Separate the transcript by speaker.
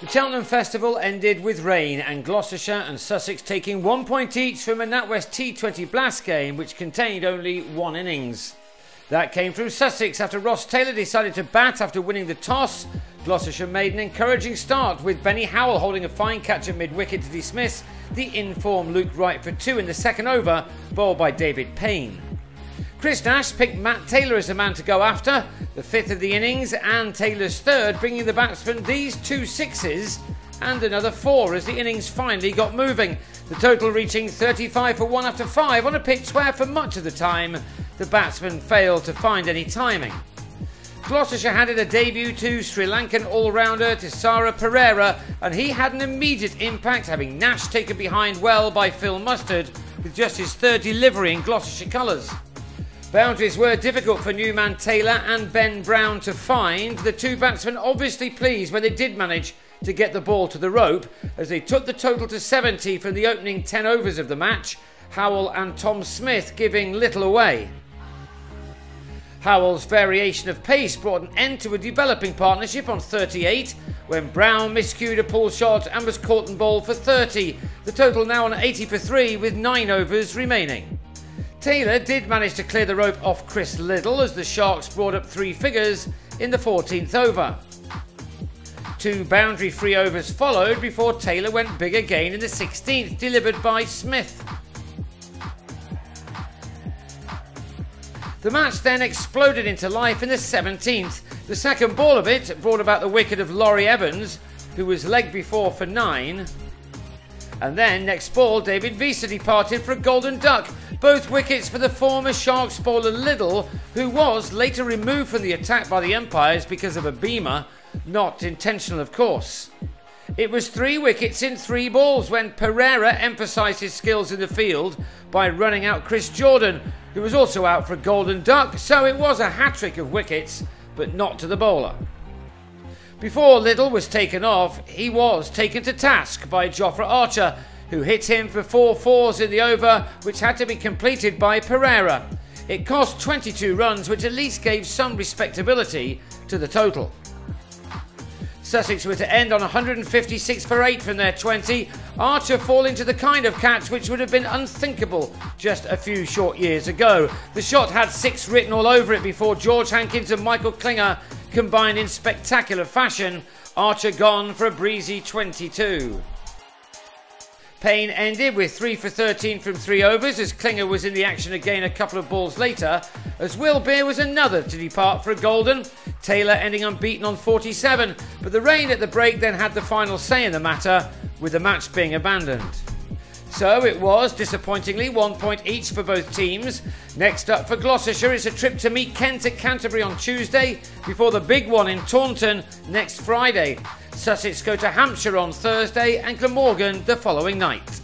Speaker 1: The Cheltenham Festival ended with rain and Gloucestershire and Sussex taking 1 point each from a NatWest T20 blast game which contained only one innings. That came from Sussex after Ross Taylor decided to bat after winning the toss. Gloucestershire made an encouraging start with Benny Howell holding a fine catch at mid-wicket to dismiss the in-form Luke Wright for 2 in the second over, bowled by David Payne. Chris Nash picked Matt Taylor as the man to go after, the 5th of the innings and Taylor's 3rd, bringing the batsman these 2 sixes and another 4 as the innings finally got moving, the total reaching 35 for 1 after 5 on a pitch where for much of the time the batsman failed to find any timing. Gloucestershire handed a debut to Sri Lankan all-rounder Tisara Pereira, and he had an immediate impact, having Nash taken behind well by Phil Mustard with just his 3rd delivery in Gloucestershire colours. Boundaries were difficult for Newman Taylor and Ben Brown to find, the 2 batsmen obviously pleased when they did manage to get the ball to the rope as they took the total to 70 from the opening 10 overs of the match, Howell and Tom Smith giving little away. Howell's variation of pace brought an end to a developing partnership on 38 when Brown miscued a pull shot and was caught and bowled for 30, the total now on 80 for 3 with 9 overs remaining. Taylor did manage to clear the rope off Chris Liddle as the Sharks brought up 3 figures in the 14th over. 2 boundary-free overs followed before Taylor went big again in the 16th, delivered by Smith. The match then exploded into life in the 17th. The second ball of it brought about the wicket of Laurie Evans, who was legged before for 9. And then next ball, David Visa departed for a golden duck. Both wickets for the former Sharks bowler Liddle, who was later removed from the attack by the umpires because of a beamer, not intentional of course. It was 3 wickets in 3 balls when Pereira emphasised his skills in the field by running out Chris Jordan, who was also out for a golden duck, so it was a hat-trick of wickets, but not to the bowler. Before Liddle was taken off, he was taken to task by Jofra Archer, who hit him for 4 fours in the over, which had to be completed by Pereira. It cost 22 runs, which at least gave some respectability to the total. Sussex were to end on 156 for 8 from their 20, Archer falling to the kind of catch which would have been unthinkable just a few short years ago. The shot had 6 written all over it before George Hankins and Michael Klinger combined in spectacular fashion, Archer gone for a breezy 22. Payne ended with 3 for 13 from 3 overs as Klinger was in the action again a couple of balls later, as Will Beer was another to depart for a golden, Taylor ending unbeaten on 47, but the rain at the break then had the final say in the matter, with the match being abandoned. So it was, disappointingly, 1 point each for both teams. Next up for Gloucestershire is a trip to meet Kent at Canterbury on Tuesday, before the big one in Taunton next Friday. Sussex go to Hampshire on Thursday and Glamorgan the following night.